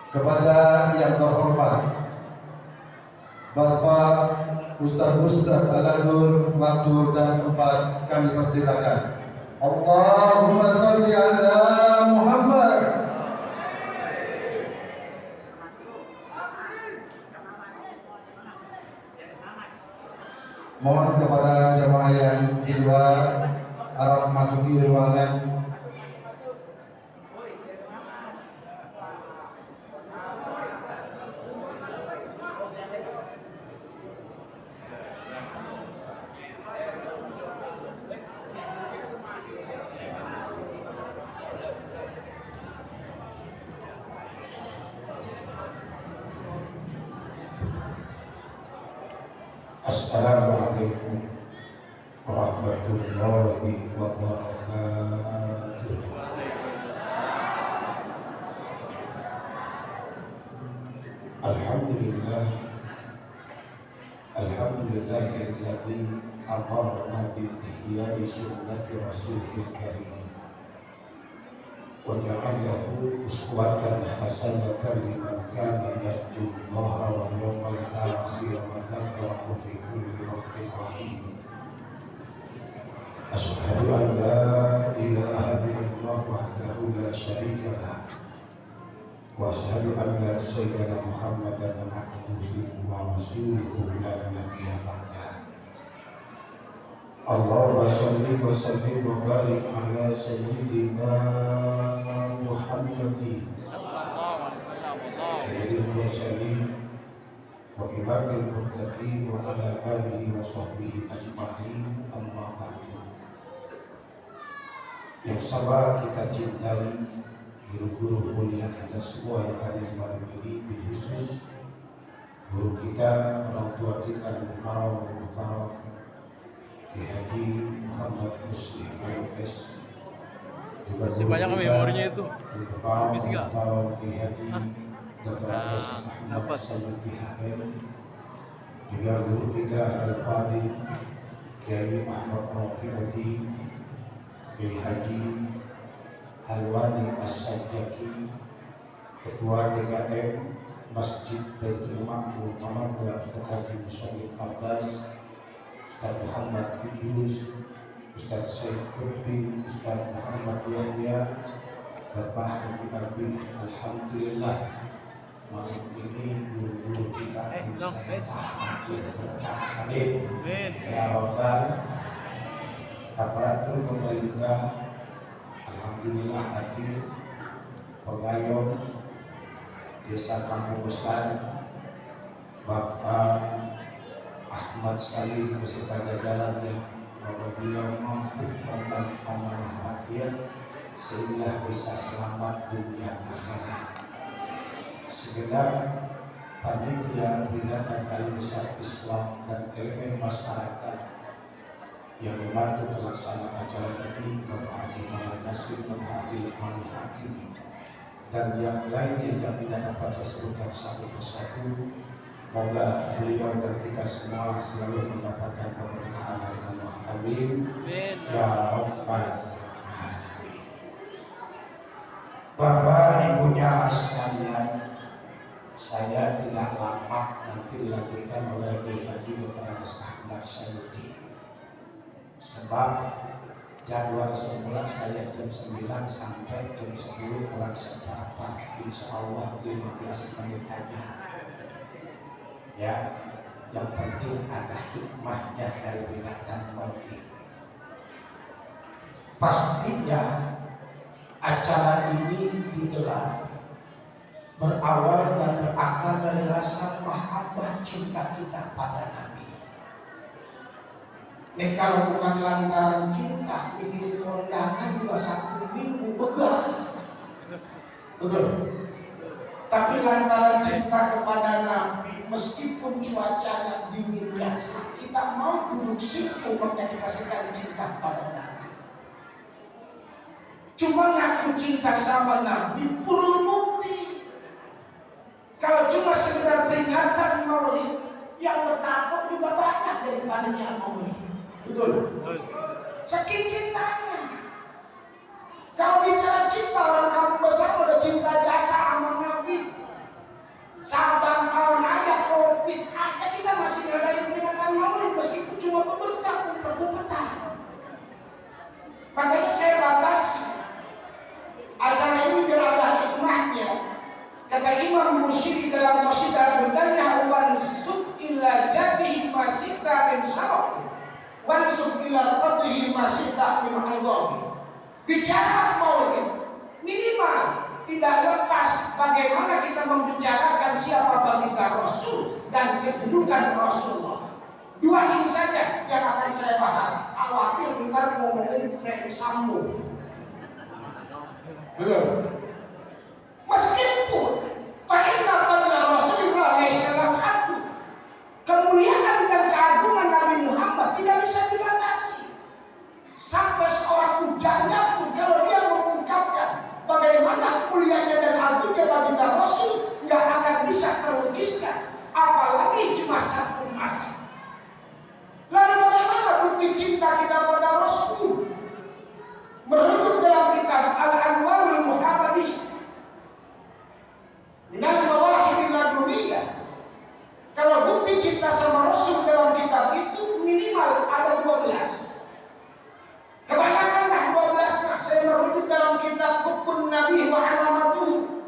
kepada yang terhormat Bapak Ustaz Mursyad Al-Nur, waktu dan tempat kami persilakan. Allahumma sholli ala Muhammad. Mohon kepada jemaah yang di luar harap masuki ruangan. Assalamualaikum warahmatullahi wabarakatuh. Alhamdulillah, alhamdulillahilladzi amarna bil ihya'i sunnati rasulil karim wa ja'alahu uswatan hasanatan liman kana yarjullaha wal yawmal akhir wa dzakarahu fi kulli waqtin rahim. Asyhadu an la ilaha illallah wahdahu la syarika lah wa asyhadu anna sayyidana Muhammadan abduhu wa rasuluhu la nabiyya ba'dah. Allahumma sholli wa sallim wa barik ala sayyidina Muhammadin sayyidil mursalin wa imamil muttaqin wa ala alihi wa sahbihi ajma'in, amma ba'du. Yang sama kita cintai guru-guru mulia kita semua yang hadir malam ini, khusus guru kita, orang tua kita, Mukarram Ki Haji Muhammad Muslim MS, juga masih banyak memorinya itu. Habis enggak? Ki Haji Dr. Andes Ahmad Sayyid PHM, juga guru kita Al-Fadil Kiai Ahmad Rafi'uddin, Kiai Haji Halwani As-Sajjaki, Ketua DKM Masjid Baitul Ma'mur Mamanda Ustaz Haji Musallin Abbas, Ustaz Muhammad Idrus, Ustaz Syed Qutbi, Ustaz Muhammad Yahya, Bapak Haji Abi. Alhamdulillah malam ini guru-guru kita bisa hadir berkah. Amin ya Rabbal. Aparatur pemerintah alhamdulillah hadir, pengayom Desa Kampung Besar Bapak Ahmad Salim beserta jajarannya, bahwa beliau mampu membantu amanah rakyat sehingga bisa selamat dunia akhirat. Segenap panitia peringatan Hari Besar Islam dan elemen masyarakat yang membantu terlaksana acara ini, Bapak Haji Muhammad Nasir, Bapak Haji Lukmanul Hakim, dan yang lainnya yang tidak dapat saya sebutkan satu persatu. Semoga beliau dan kita semua selalu mendapatkan keberkahan dari Allah. Amin ya Rabbal Alamin. Bapak Ibu jamaah sekalian, saya tidak lama, nanti dilanjutkan oleh Kiai Haji Dr. Andes Ahmad Sayyidi. Sebab jadwal semula saya jam 9 sampai jam 10 kurang seberapa, insya Allah 15 menit aja. Ya, yang penting ada hikmahnya dari peringatan Maulid. Pastinya acara ini digelar berawal dan berakar dari rasa mahabbah cinta kita pada Nabi. Nih kalau bukan lantaran cinta, bikin kondangan juga 1 minggu begal. Betul. Tapi lantaran cinta kepada Nabi, meskipun cuacanya dingin biasa, kita mau duduk situ mengekspresikan cinta pada Nabi. Cuma ngaku cinta sama Nabi perlu bukti. Kalau cuma sekedar peringatan Maulid, yang bertakwa juga banyak dari panitia Maulid. Betul? Saking cintanya. Kalau bicara cinta, orang kampung besar udah cinta jasa sama Nabi. Kata Imam Musyiri dalam qasidah bundanya, wansub ila jatihi masita min syaraf, wansub ila qadrihi masita min aghabi. Bicara maulid minimal tidak lepas bagaimana kita membicarakan siapa baginda Rasul dan kedudukan Rasulullah. Dua ini saja yang akan saya bahas. Khawatir ntar ngomongin Ferdy Sambo. Betul. Meskipun fa'inna fadla Rasulullah laisa lahu haddu, kemuliaan dan keagungan Nabi Muhammad tidak bisa dibatasi. Sampai seorang bujangnya pun kalau dia mengungkapkan bagaimana mulianya dan agungnya baginda Rasul nggak akan bisa terlukiskan, apalagi cuma satu mata. Lalu bagaimana bukti cinta kita pada Rasul? Merujuk dalam kitab Al-Anwarul Muhammadiyah minal mawahidil laduniyah. Kalau bukti cinta sama Rasul dalam kitab itu minimal ada 12. Kebanyakanlah 12 mah. Saya merujuk dalam kitab Hubbun Nabi wa Alamatuh,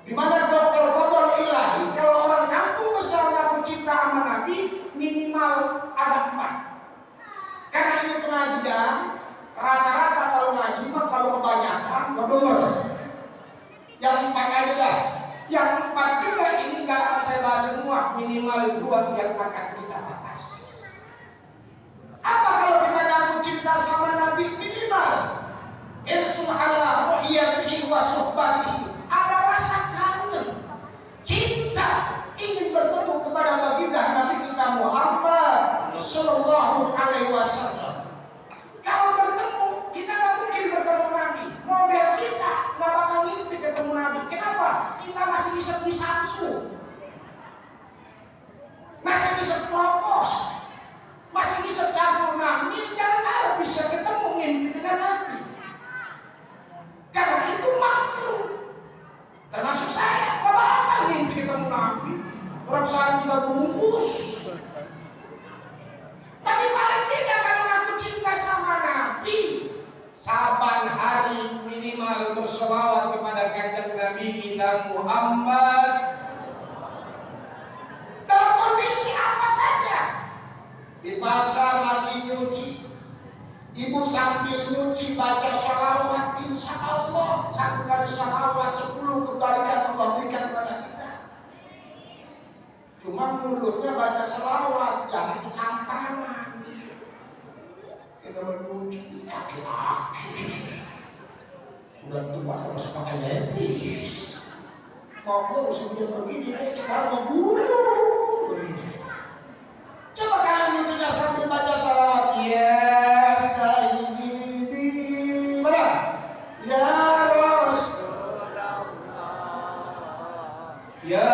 di mana Dr. Fadl Ilahi, kalau orang kampung besar ngaku cinta sama Nabi minimal ada 4. Karena ini pengajian, rata-rata kalau ngaji mah kalau kebanyakan ngedenger. Yang 4 aja dah. Yang 4 juga ini nggak akan saya bahas semua, minimal 2 yang akan kita bahas. Apa kalau kita ngaku cinta sama Nabi? Minimal irsul ala ru'yatihi wa suhbatihi, ada rasa kangen, cinta, ingin bertemu kepada baginda Nabi kita Muhammad sallallahu alaihi wasallam. Kalau bertemu, kita nggak mungkin bertemu Nabi. Model kita nggak bakal mimpi ketemu Nabi. Kenapa? Kita masih bisa beli Samsung, masih bisa propos, masih bisa campur Nabi. Jangan harap bisa ketemu mimpi dengan Nabi. Karena itu makruh. Termasuk saya, nggak bakal mimpi ketemu Nabi. Orang saya 3 bungkus. Tapi paling tidak kalau aku cinta sama Nabi, saban hari minimal berselawat kepada kanjeng Nabi kita Muhammad. Dalam kondisi apa saja. Di pasar lagi nyuci, ibu sambil nyuci baca sholawat, insya Allah 1 kali sholawat 10 kebaikan Allah berikan pada kita. Cuma mulutnya baca sholawat, jangan kecamparan. Kita menuju laki-laki udah tua harus pakai lepis. Ngomong sudah begini, sekarang mau gulung begini. Coba kalian nyucinya sambil baca sholawat. Ya Sayyidi, mana? Ya Rasulullah, ya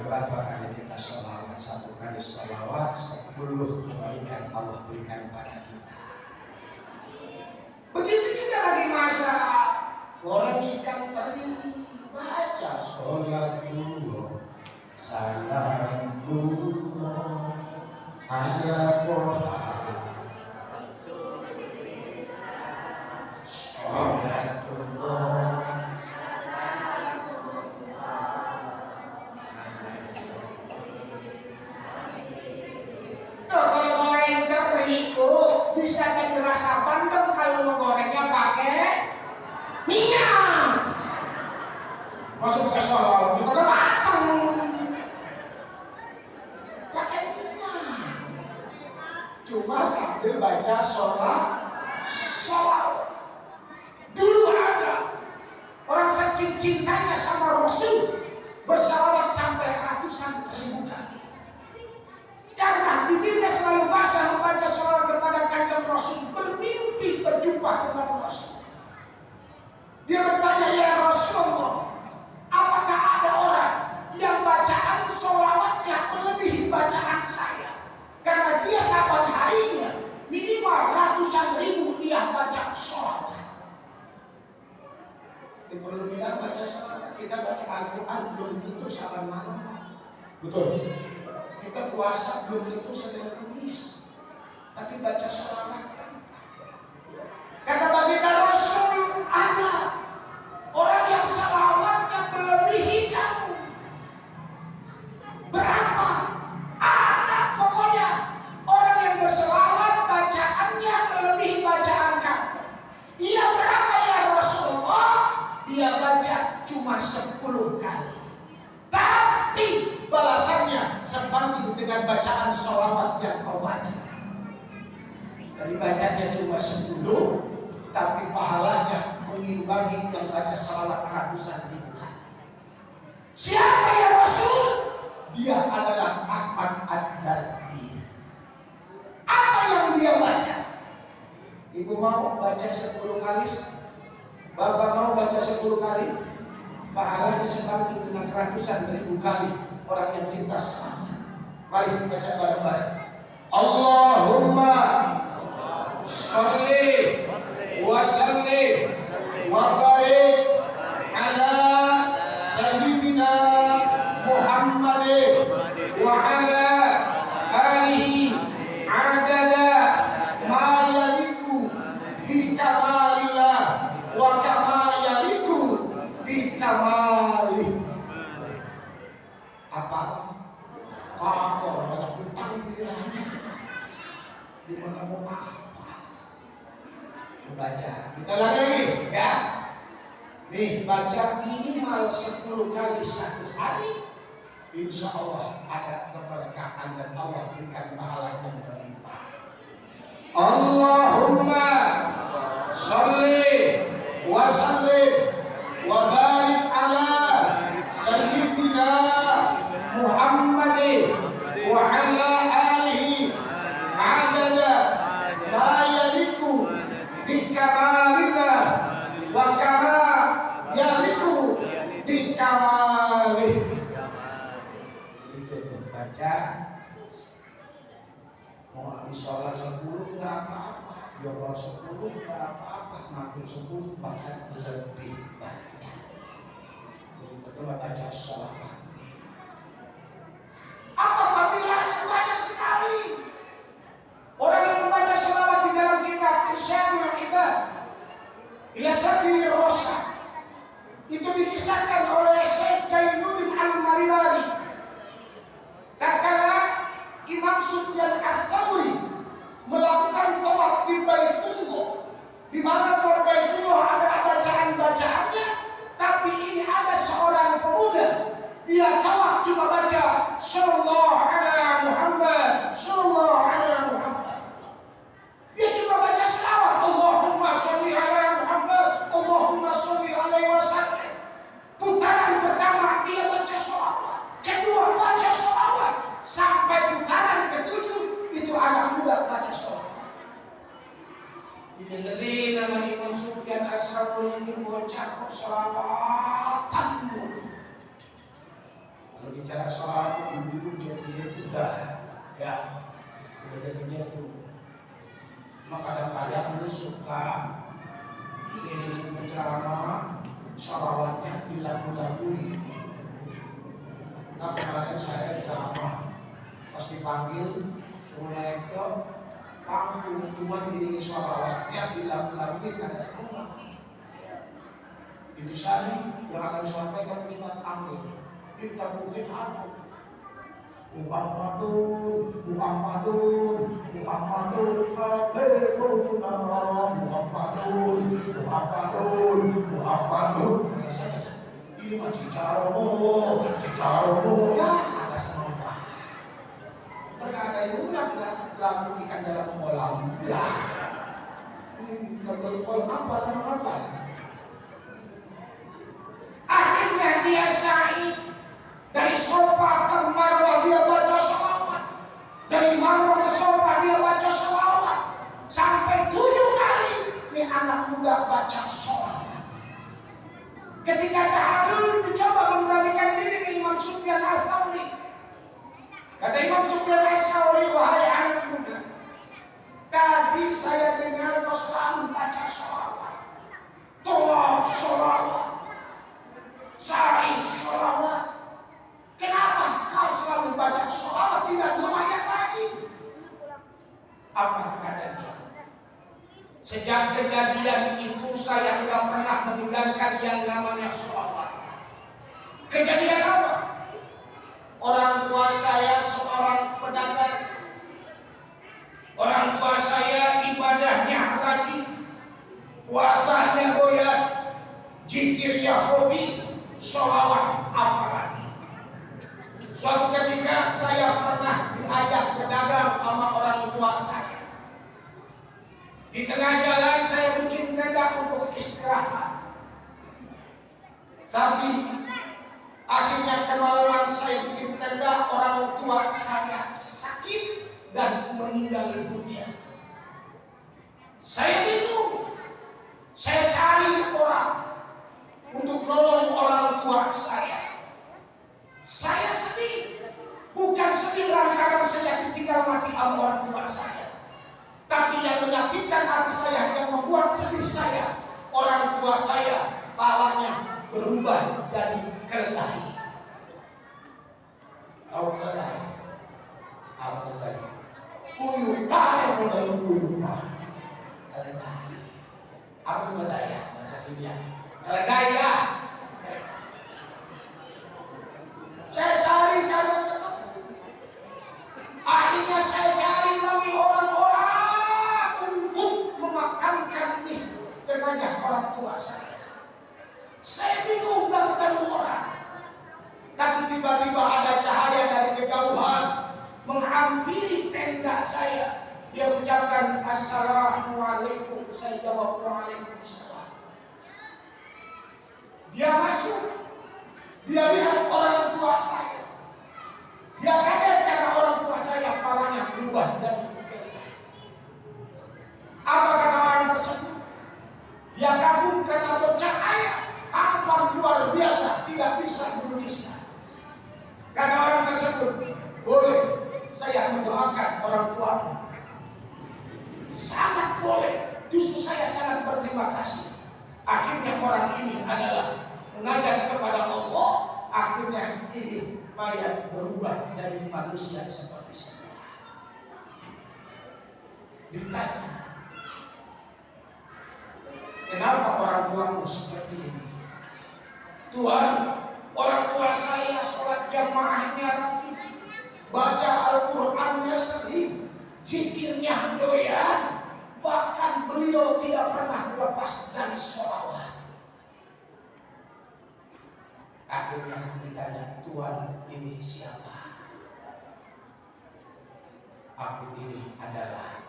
berapa kali kita sholawat? 1 kali sholawat 10 kebaikan Allah berikan pada kita. Begitu juga lagi masa goreng ikan teri, baca sholatullah salamullah ala toha sholatullah. Kalau goreng teri itu bisa jadi rasa bandeng kalau menggorengnya pakai minyak. Masuk pakai sholawat, kita udah mateng. Pakai cuma sambil baca sholawat. Dulu ada orang saking cintanya sama Rasul bersalawat sampai ratusan ribu kali. Karena bibirnya selalu basah membaca sholawat kepada kanjeng Rasul, bermimpi berjumpa dengan Rasul. Dia bertanya, ya Rasulullah, apakah ada orang yang bacaan sholawatnya melebihi bacaan saya? Karena dia sahabat harinya minimal ratusan ribu dia baca sholawat. Ini perlu bilang baca sholawat. Kita baca Al-Quran belum tentu saban malam. Betul. Kita puasa belum tentu Senin Kamis. Tapi baca sholawat kan. Kata baginda Rasul, ada orang yang sholawatnya melebihi kamu. Berapa? Ada pokoknya orang yang berselawat bacaannya melebihi bacaan kamu. Ia berapa ya Rasulullah? Dia baca cuma 10 kali. Tapi balasannya sebanding dengan bacaan sholawat yang kau baca. Dari bacanya cuma 10, tapi pahalanya mengimbangi yang baca sholawat ratusan ribu kali. Siapa ya Rasul? Dia adalah Ahmad Ad-Dardi. Apa yang dia baca? Ibu mau baca 10 kali? Bapak mau baca 10 kali? Pahalanya sebanding dengan ratusan ribu kali orang yang cinta selamat. Mari baca bareng-bareng. Allahumma sholli wa sallim wa barik ala sayyidina Muhammadin wa ala alihi adada ma yaliku bi kamalillah wa kama yaliku bi kamalih. Apa? Kau banyak utang pikirannya. Di mana mau apa? Baca. Kita lagi ya. Nih baca minimal 10 kali satu hari. Insya Allah ada keberkahan dan Allah berikan pahala yang berlimpah. Allahumma sholli wa sallim wa barik ala sayyidina Muhammadin wa ala alihi adada ma yaliku bi kamalillah wa kama yaliku bi kamalih. Itu tuh baca. Mau habis sholat 10 nggak apa-apa, jomblo 10 nggak apa-apa, makin 10 bahkan lebih banyak. Jadi betul baca sholawat. Apa fadilahnya? Banyak sekali. Orang yang membaca sholawat di dalam kitab Irsyadul Ibad ila Sabilir Rasyad itu dikisahkan oleh Syekh Jainuddin Al-Malibari. Tatkala Imam Sufyan Ats-Tsauri melakukan tawaf di Baitullah, di mana tawaf Baitullah ada bacaan-bacaannya, tapi ini ada seorang pemuda dia tawaf cuma baca sallallahu ala Muhammad, sallallahu ala Muhammad. Dia cuma baca selawat, Allahumma sholli ala Muhammad, Allahumma sholli alaihi wasallam. Putaran pertama dia baca selawat, kedua baca selawat, sampai putaran ketujuh itu anak muda baca selawat. Ini nama Imam Sufyan Ats-Tsauri ini bocah kok selawatan mulu. Kalau bicara soal ibu-ibu dia udah ya udah jadinya tuh. Maka kadang-kadang dia suka iringin penceramah sholawatnya dilagu-lagui. Nah kemarin saya ceramah pas dipanggil suruh naik ke panggung cuma diiringi sholawatnya dilagu-laguin ada setengah. Intisari yang akan disampaikan Ustaz Amir. Kita mungkin apa? Muhammadun, Muhammadun, Muhammadun, Rabbuna, Muhammadun, Muhammadun, Muhammadun. Ini mah cicaromo, ya ada semua. terkadang lunak lagu ikan dalam kolam. Ya, kalau kolam apa? Akhirnya dia sa'i dari sofa ke marwah dia baca sholawat, dari marwah ke sofa dia baca sholawat sampai 7 kali. Ini anak muda baca sholawat. Ketika ta'alul dicoba memberanikan diri ke Imam Sufyan Ats-Tsauri. Kata Imam Sufyan Ats-Tsauri, wahai anak muda, tadi saya dengar kau selalu baca sholawat, tawaf sholawat, sa'i sholawat. Kenapa kau selalu baca sholawat tidak doa yang lain? Apa katanya? Sejak kejadian itu saya tidak pernah meninggalkan yang namanya sholawat. Kejadian apa? Orang tua saya seorang pedagang. Orang tua saya ibadahnya rajin, puasanya doyan, zikirnya hobi, sholawat apalagi. Suatu ketika saya pernah diajak berdagang sama orang tua saya. Di tengah jalan saya bikin tenda untuk istirahat. Tapi akhirnya kemalaman saya bikin tenda, orang tua saya sakit dan meninggal dunia. Saya bingung. Saya cari orang untuk nolong orang tua saya. Saya sedih. Bukan sedih lantaran saya ditinggal mati sama orang tua saya. Tapi yang menyakitkan hati saya, yang membuat sedih saya, orang tua saya palanya berubah jadi keledai. Tahu keledai? Apa keledai? Uyuk, keledai uyuk. Keledai. Apa itu keledai ya? Bahasa India. Keledai ya. Saya cari kagak ketemu. Akhirnya saya cari lagi orang-orang untuk memakamkan ini jenazah orang tua saya. Saya bingung gak ketemu orang. Tapi tiba-tiba ada cahaya dari kejauhan menghampiri tenda saya. Dia ucapkan assalamualaikum. Saya jawab waalaikumsalam. Dia masuk. Dia lihat orang tua saya. Dia kaget karena orang tua saya palanya berubah jadi keledai. Apa kata orang tersebut? Dia kagum karena bercahaya, tampan luar biasa, tidak bisa dilukiskan. Kata orang tersebut, boleh saya mendoakan orang tuamu? Sangat boleh. Justru saya sangat berterima kasih. Akhirnya orang ini adalah mengajak kepada Allah. Akhirnya ini mayat berubah jadi manusia seperti semula. Ditanya, kenapa orang tuamu seperti ini? Tuhan, orang tua saya sholat jamaahnya rajin, baca Al-Qur'annya sering, zikirnya doyan, bahkan beliau tidak pernah lepas dari sholawat. Akhirnya ditanya, Tuhan ini siapa? Aku ini adalah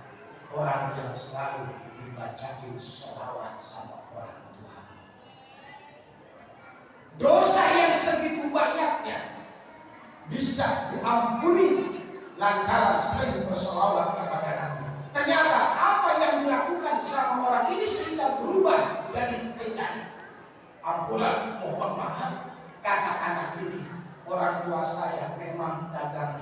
orang yang selalu dibacain sholawat sama orang tua. Dosa yang segitu banyaknya bisa diampuni lantaran sering bersolawat kepada Nabi. Ternyata apa yang dilakukan sama orang ini sehingga berubah jadi keledai. Ampunan, mohon maaf. Kata anak ini, orang tua saya memang dagang,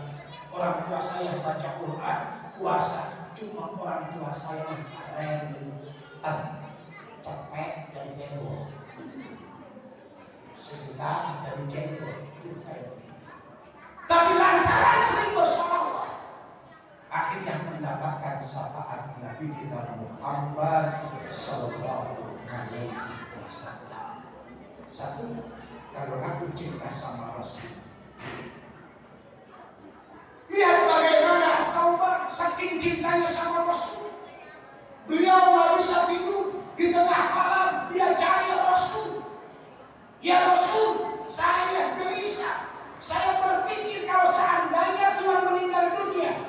orang tua saya baca Quran, puasa, cuma orang tua saya renten, cepet jadi bego, sejuta jadi jenggot, itu kayak begitu. Tapi lantaran sering bersolawat, akhirnya mendapatkan syafaat Nabi kita Muhammad Sallallahu Alaihi Wasallam. Satu, kalau aku cinta sama Rasul. Lihat bagaimana Thawban saking cintanya sama Rasul. Beliau gak bisa tidur, di tengah malam dia cari Rasul. Ya Rasul, saya gelisah. Saya berpikir kalau seandainya Tuhan meninggal dunia,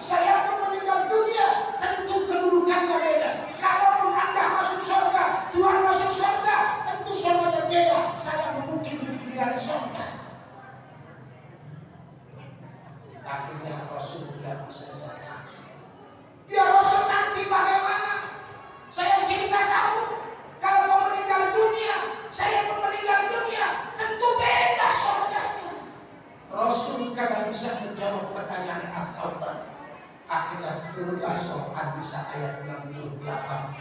Akhirnya turunlah surah An-Nisa ayat 68.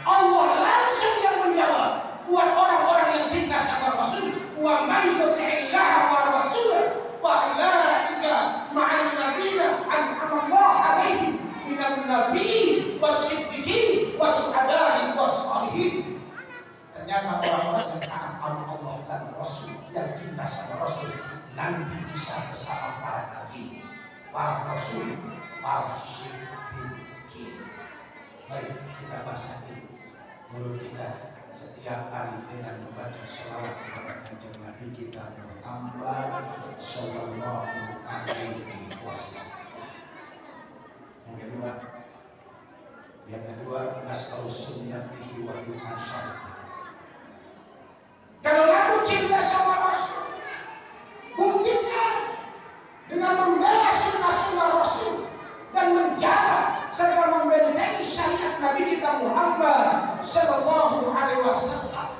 Allah langsung yang menjawab buat orang-orang yang cinta sama Rasul. Wa may yuti'illaha wa rasulahu fa ulaika ma'al ladzina an'ama Allah 'alaihim minan nabiyyin wasiddiqin wasyuhada'i wassalihin. Ternyata orang-orang yang taat sama Allah dan Rasul, yang cinta sama Rasul, nanti bisa bersama para nabi, para rasul, para siddiqin. Mari kita basahi mulut kita setiap hari dengan membaca shalawat kepada kanjeng Nabi kita Muhammad sallallahu alaihi wasallam. Yang kedua, nas'alu sunnatihi wa du'an syar'i. Kalau aku cinta sama Rasul, buktikan dengan membela sunnah-sunnah Rasul dan menjaga serta membentengi syariat Nabi kita Muhammad sallallahu alaihi wasallam.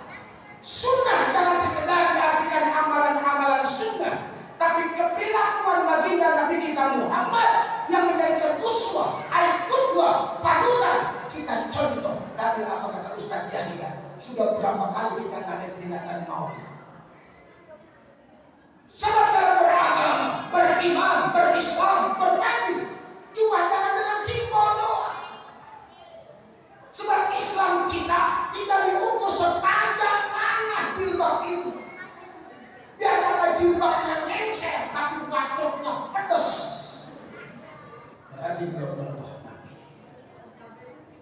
Sunnah jangan sekedar diartikan amalan-amalan sunnah, tapi keperilakuan baginda Nabi kita Muhammad yang menjadikan uswah, qudwah, panutan kita contoh. Tadi apa kata Ustaz Yahya? Sudah berapa kali kita ngadain peringatan maulid? Sebab dalam beragama, beriman, berislam, bernabi, cuma jangan dengan simbol doang. Sebab Islam kita tidak diukur sepanjang mana jilbab itu. Biar kata jilbabnya lengser, tapi bacotnya pedes, berarti belum nonton Nabi.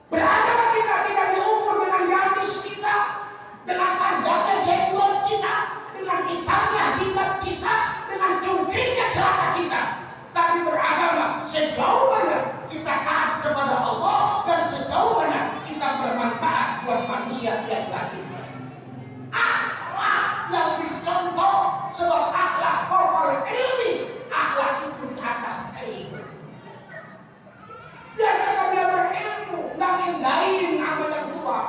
Beragama kita tidak diukur dengan gamis kita, dengan panjangnya jenggot kita, dengan hitamnya jidat kita, dengan cungkringnya celana kita. Tapi beragama sejauh mana kita taat kepada Allah dan sejauh mana kita bermanfaat buat manusia yang lain. Akhlak yang dicontoh, sebab akhlak pokok ilmi, akhlak itu di atas ilmu. Biar kata dia berilmu, nggak ngindahin apa yang tua.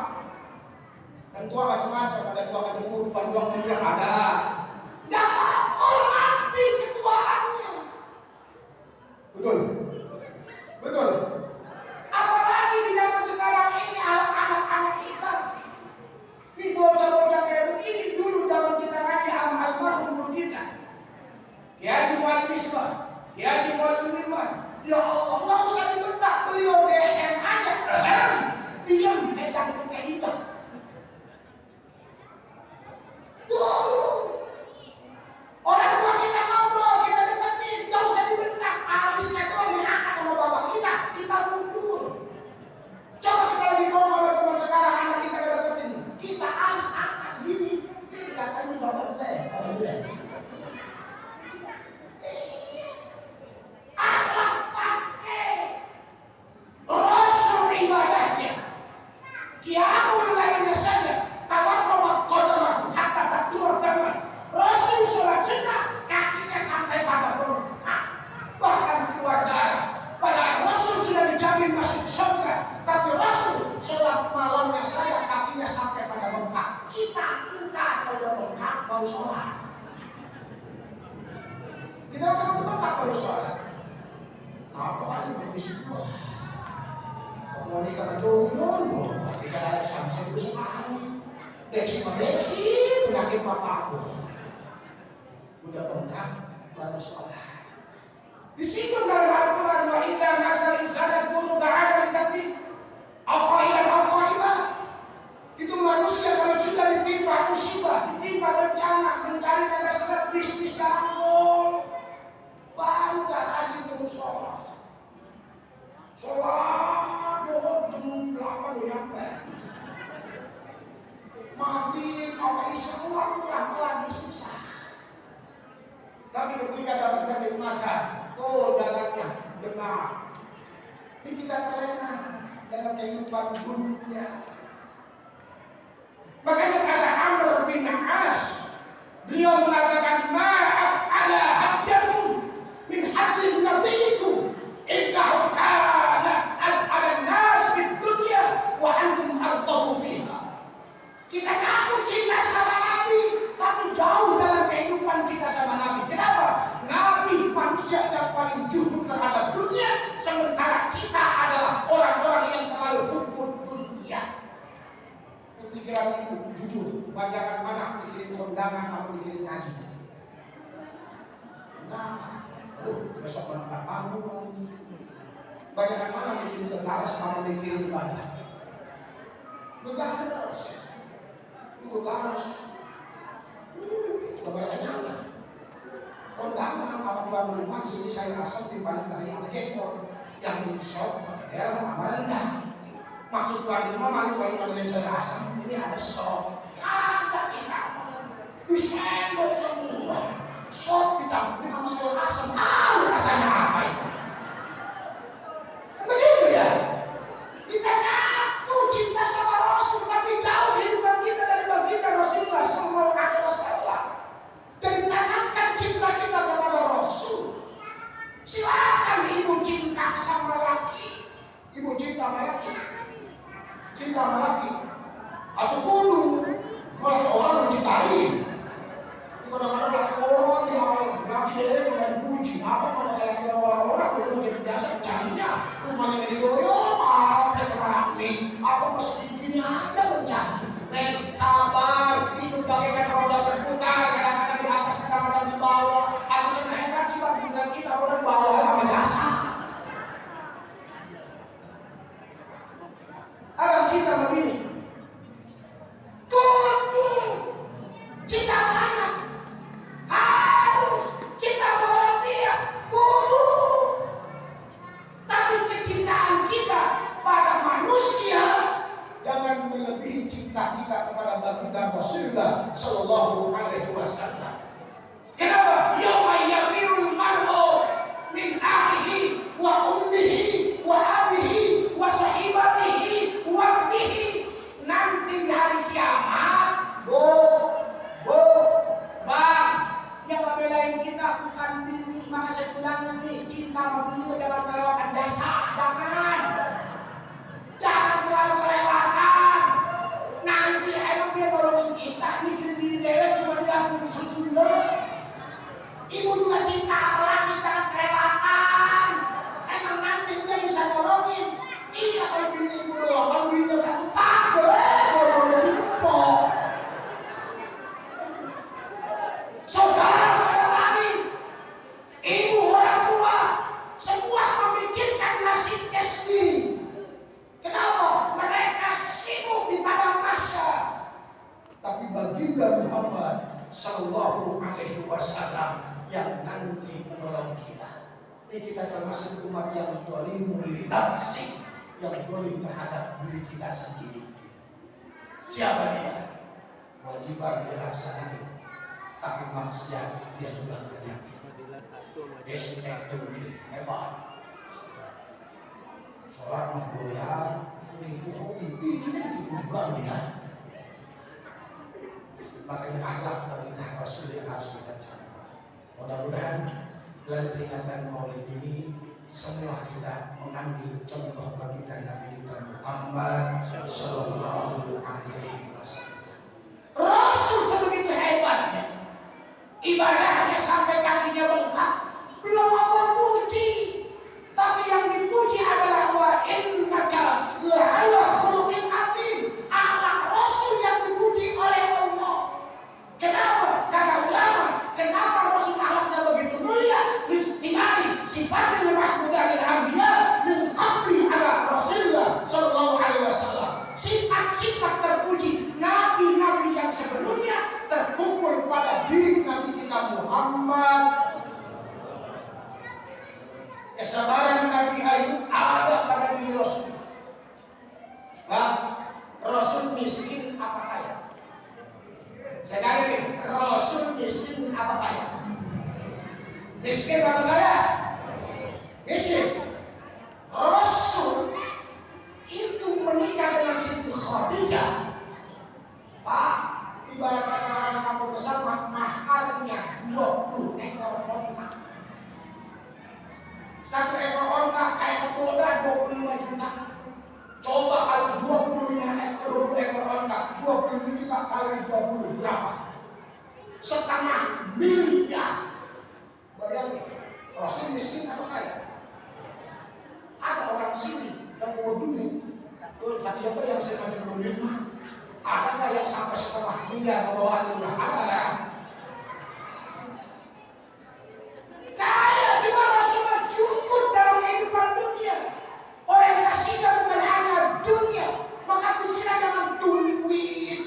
Yang tua macam-macam, ada tua kejemur, banduang yang ada. Nggak hormati ketuaannya. Betul, betul. Apalagi di zaman sekarang ini anak-anak kita, ini bocah-bocah kayak begini. Dulu zaman kita ngaji sama almarhum guru kita, Kiai Haji Muhammad Misbah, Kiai Haji Muhammad Iman. Ya Allah, nggak usah dibentak, beliau DM aja, diam pegang kita hitam. Dulu orang tua kita ngobrol, kita deketin, nggak usah dibentak, alisnya doang diangkat sama bapak kita, kita mundur. Coba kita lagi ngobrol sama teman sekarang, anak kita deketin, kita alis angkat gini, dia dikatain ini bapak jelek, bapak jelek. Akhlak pakai Rasul ibadahnya, qiyamul lailnya saja, tawarrumat qadamah hatta takdur tangan. Rasul sholat sunnah kakinya sampai pada bengkak, bahkan keluar darah. Padahal Rasul sudah dijamin masuk surga, tapi Rasul sholat malamnya saja kakinya sampai pada bengkak. Kita minta kalau udah bengkak baru sholat. Kita kalau udah bengkak baru sholat. Apa kali berbisik gua? Mau nikah ke jomblo, kita ada sampai itu sekali. Deksi penyakit papaku. Udah bengkak baru sholat. Disinggung dalam Al-Quran, wa idza masal insana buruk ta'ala litabdi aqailan aqaibah. Itu manusia kalau sudah ditimpa musibah, ditimpa bencana, mencari rada seret bisnis dalam gol, baru tak rajin ke musola. Sholat doang jam 8 udah nyampe. Maghrib apa isya pulang susah. Tapi ketika dapat kenikmatan, oh jalannya dengar. Ini kita terlena dengan kehidupan dunia. Makanya kata Amr bin As, beliau mengatakan maaf ada hadyakum min hadyin nabiyikum innahu kana al-ada nas fid dunya wa antum ardabu biha. Kita ngaku cinta sama Nabi, tapi jauh jalan kehidupan kita sama Nabi. Kenapa? Nabi manusia yang paling jujur terhadap dunia, sementara kita banyakan mana mikirin kondangan sama mikirin ngaji. Kondangan, aduh besok menangkan panggung lagi. Banyakan mana mikirin negara sama mikirin ibadah. Negara terus, itu terus. Udah pada kenyangnya. Kondangan sama tuan rumah di sini saya rasa timpalan tadi sama jengkol. Yang di shop, model sama rendang. Maksud tuan rumah malu kalau ngaduin saya asam. Ini ada shop. Kagak kita disendok semua. Shop dicampurin sama sayur asam. Rasanya apa itu? Kan begitu ya? Kita ngaku cinta sama Rasul, tapi jauh kehidupan kita dari baginda Rasulullah Sallallahu Alaihi Wasallam. Jadi tanamkan cinta kita kepada Rasul. Silakan ibu cinta sama laki, ibu cinta sama laki, cinta sama laki, atau kudu malah orang mencintai. Kadang-kadang laki orang di malam, laki dia nggak dipuji. Apa mau laki orang-orang udah jadi biasa mencarinya. Rumahnya dari doyok, apa keramik, apa masih gini aja mencari. Sabar, hidup bagaikan roda berputar, kadang-kadang di atas, kadang-kadang di bawah. Aku sampai heran sih pikiran kita roda di bawah lama jasa. Abang cinta begini, kudu cinta banget, harus cinta orang dia, kudu. Tapi kecintaan kita pada manusia jangan melebihi cinta kita kepada baginda Rasulullah Sallallahu Alaihi Wasallam. Kenapa? Yauma yafirul mar'u min akhihi wa ummihi wa abihi wa sahibatihi wa ibnihi. Nanti di hari kiamat, bang, yang ngebelain kita bukan bini. Maka saya bilang nanti cinta sama bini jangan kelewatan jasa, jangan terlalu kelewatan. Nanti emang dia nolongin kita, mikirin diri dewek cuma dia urusan sunda. Ibu juga cinta, apalagi jangan kelewatan. Emang nanti dia bisa nolongin. Iya kalau bini ibu doang, kalau bini udah empat, kalau empok. Saudara pada lari, ibu orang tua, semua memikirkan nasibnya sendiri. Kenapa? Mereka sibuk di padang mahsyar. Tapi baginda Muhammad Sallallahu Alaihi Wasallam yang nanti menolong kita. Ini kita termasuk umat yang dolimul linafsi, yang dolim terhadap diri kita sendiri. Siapa dia? Kewajiban dia laksanakan, tapi maksiat dia juga kerjain. Dia hebat. Sholat mah doyan, minggu hobi, ini kan tipu juga dia. Makanya akhlak baginda Rasul yang harus kita contoh. Mudah-mudahan dalam peringatan Maulid ini semua kita mengambil contoh baginda Nabi kita Muhammad Sallallahu Alaihi Wasallam. Rasul sebegitu hebatnya, ibadahnya sampai kakinya bengkak, belum Allah puji. Tapi yang dipuji adalah wa innaka la'ala khuluqin adzim. Akhlak Rasul yang dipuji oleh Allah. Kenapa? Kata ulama, kenapa Rasul akhlaknya begitu mulia? Listimari sifatil mahmudanil anbiya min qabli ala Rasulullah Sallallahu Alaihi Wasallam. Sifat-sifat terpuji nabi-nabi yang sebelumnya terkumpul pada diri Nabi kita Muhammad. Kesabaran Nabi Ayub ada pada diri Rasul. Rasul miskin apa kaya? Saya tanya nih, Rasul miskin apa kaya? Miskin apa kaya? Miskin. Rasul itu menikah dengan Siti Khadijah. Pak, ibarat kata orang kampung besar, maharnya 20 ekor onta. Satu ekor onta kayak kepoda 25 juta. Coba kalau 20 ekor onta, 20 juta kali 20 berapa? Setengah miliar. Bayangin, Rasul miskin apa kaya? Ada orang sini yang mau duit. Tuh tadi apa yang saya katakan duit mah? Ada nggak yang sampai 1,5 miliar membawa anugerah? Ada nggak? Kaya cuma rasa cukup dalam kehidupan dunia. Orientasinya bukan hanya dunia, maka pikiran dengan duit.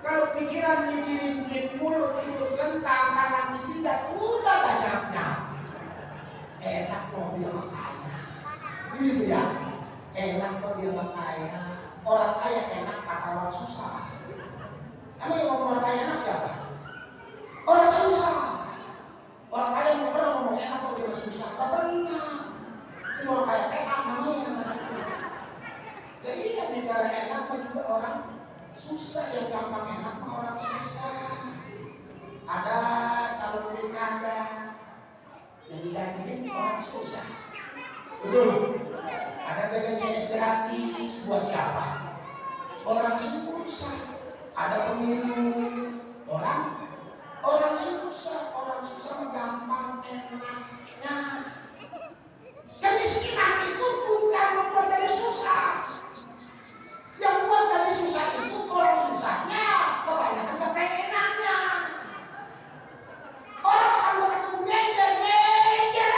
Kalau pikiran mikirin duit mulut itu lentang tangan di jidat, udah banyaknya. Enak mau dia makanya, gitu ya. Enak mau dia makanya. Orang kaya enak kata orang susah. Emang yang ngomong orang kaya enak siapa? Orang susah. Orang kaya nggak pernah ngomong enak kalau dia masih susah, nggak pernah. Itu orang kaya PA namanya. Ya iya, bicara enak mah juga orang susah, yang gampang enak mah orang susah. Ada calon pilkada yang didanggin orang susah, betul? Ada BPJS gratis buat siapa? Orang susah. Ada pemilu orang susah mah gampang enaknya. Kemiskinan itu bukan membuat dari susah. Yang buat dari susah itu orang susahnya, kebanyakan kepengenannya. Orang akan ketemu gender aja.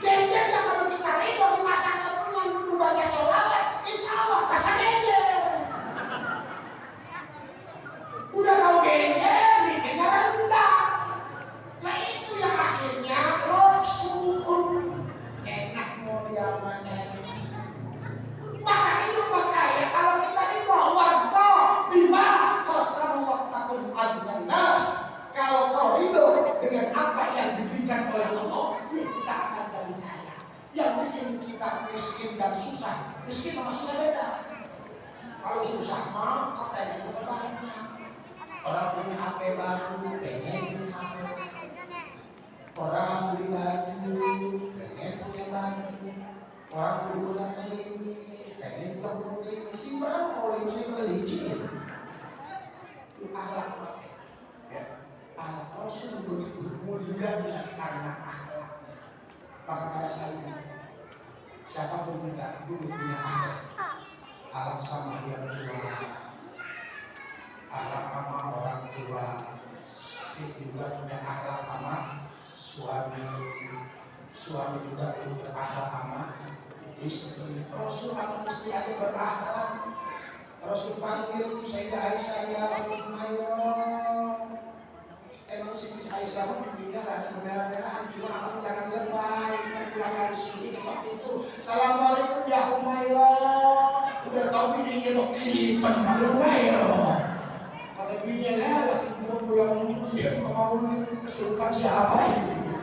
Gender yang kalau kita itu di masanya penuh baca sholawat, insya Allah rasa gender. Udah tahu gender, bikinnya rendah. Nah itu yang akhirnya loksun. Enak mau dia mana. Maka itu makanya kalau kita itu warga bima kosamu waktakum al-nas. Kalau kau itu dengan apa yang diberikan oleh Allah, kita akan jadi kaya. Yang bikin kita miskin dan susah, miskin sama susah beda. Kalau susah mah kepengen banyak. Orang punya HP baru, pengen punya HP baru. Orang beli baju, pengen punya baju. Orang beli gudang klimis, pengen juga gudang klimis. Simpan mau klimisnya ke licin. Itu akhlak orang. Ya, akhlak Rasul begitu mulianya karena akhlaknya. Maka pada saat itu, siapapun kita kudu punya akhlak. Akhlak sama yang tua. Akhlak sama orang tua, istri juga punya akhlak sama suami juga perlu berakhlak sama istri. Rasul sama istri aja berakhlak. Rasul panggil tuh Sayyidah Aisyah, ya Umayroh. Emang si Aisyah pun pipinya rada kemerah-merahan, cuma abang jangan lebay. Kita pulang dari sini ketok itu, Assalamualaikum ya Umayroh. Udah tau bini nyedok kiri, panggil Umayroh. Kata bininya lah, lagi gua pulang dia mau kesurupan siapa ini?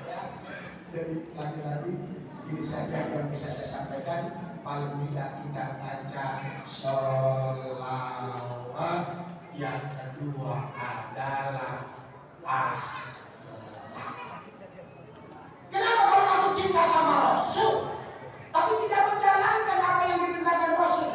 Ya, jadi lagi-lagi ini saja yang bisa saya sampaikan. Paling tidak kita baca sholawat. Yang kedua adalah kenapa kalau aku cinta sama Rasul, tapi tidak menjalankan apa yang diperintahkan Rasul?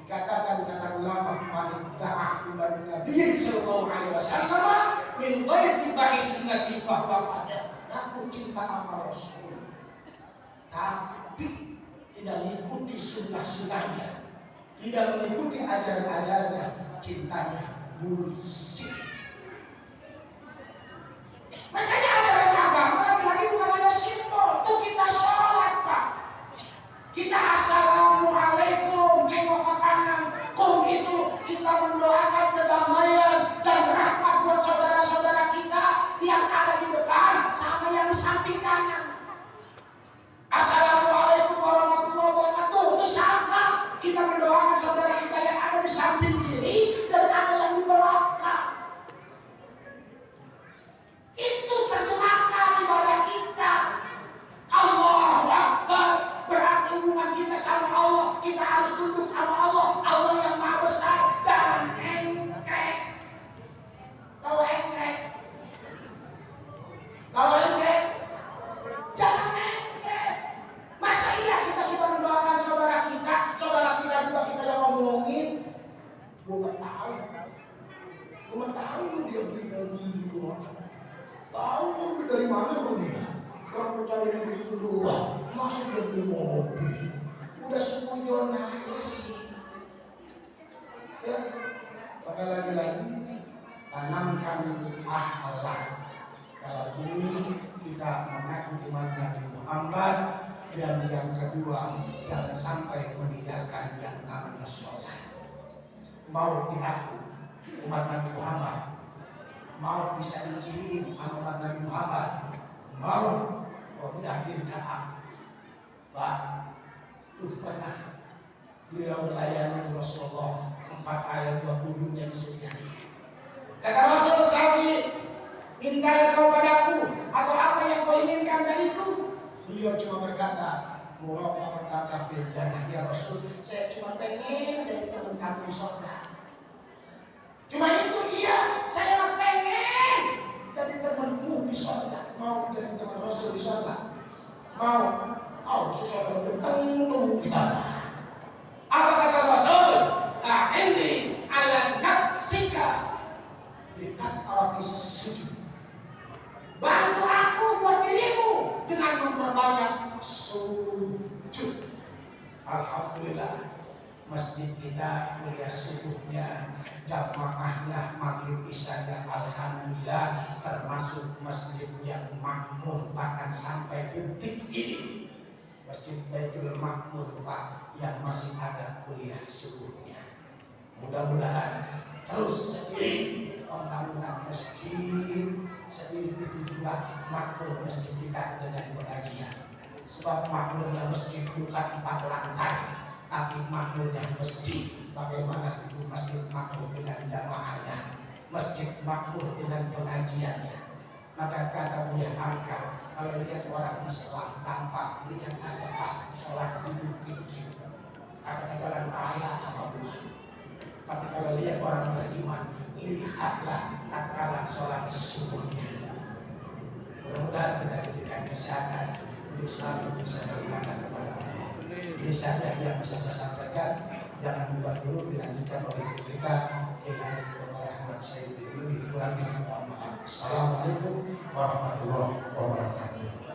Dikatakan kata ulama, man da'ahu ban Nabi sallallahu alaihi wasallam min ghairi tibai sunnati fa qad. Aku cinta sama Rasul, tapi tidak mengikuti sunnah-sunnahnya, tidak mengikuti ajaran-ajarannya, cintanya bullshit. Makanya ajaran agama lagi-lagi bukan hanya simbol. Tuh kita sholat, Pak. Kita assalamualaikum, nengok ke kanan. Kum itu kita mendoakan kedamaian dan rahmat buat saudara-saudara kita yang ada di depan sama yang di samping kanan. Assalamualaikum warahmatullahi wabarakatuh. Itu sama. Kita mendoakan saudara kita yang ada di samping kiri dan ada yang di belakang. kalau ini begitu doang, masuk dia beli mobil. Udah semujon aja sih. Ya, maka lagi-lagi tanamkan akhlak. Kalau ini kita mengaku umat Nabi Muhammad, dan yang kedua jangan sampai meninggalkan yang namanya sholat. Mau diaku umat Nabi Muhammad, mau bisa diciriin sama umat Nabi Muhammad, mau Rabi'ah bin Ka'ab, Pak, tuh pernah beliau melayani Rasulullah 4 ayat 20-nya disediakan. Kata Rasul, "Salli, minta kau padaku atau apa yang kau inginkan dariku?" Beliau cuma berkata, "Muraqabataka fil jannah ya Rasul, saya cuma pengen jadi teman kamu di surga." Cuma itu, iya, saya pengen jadi temanmu di surga. Mau jadi teman Rasul di surga? Mau? Oh, sesuatu belum tentu kita. Apa kata Rasul? "A'inni ala nafsika bikasratis sujud." Bantu aku buat dirimu dengan memperbanyak sujud. Alhamdulillah, masjid kita kuliah subuhnya, jamaahnya, maghrib isanya, alhamdulillah termasuk masjid yang makmur. Bahkan sampai detik ini Masjid Baitul Makmur, Pak, yang masih ada kuliah subuhnya. Mudah-mudahan terus seiring pembangunan masjid, seiring itu juga makmur masjid kita dengan pengajian. Sebab makmurnya masjid bukan 4 lantai, tapi makmurnya masjid. Bagaimana itu masjid makmur dengan jamaahnya, masjid makmur dengan pengajiannya. Maka kata Buya Hamka, kalau lihat orang Islam gampang, lihat aja pas sholat duduk pikir, ada jalan raya apa bukan. Tapi kalau lihat orang beriman, lihatlah tatkala sholat subuhnya. Mudah-mudahan kita diberikan kesehatan untuk selalu bisa beribadah kepada Allah. Ini saja yang bisa saya sampaikan. Jangan bubar dulu, dilanjutkan oleh kita Kiai Haji Dr. Ahmad Sayyidi. Lebih kurangnya mohon maaf. Assalamualaikum warahmatullahi wabarakatuh.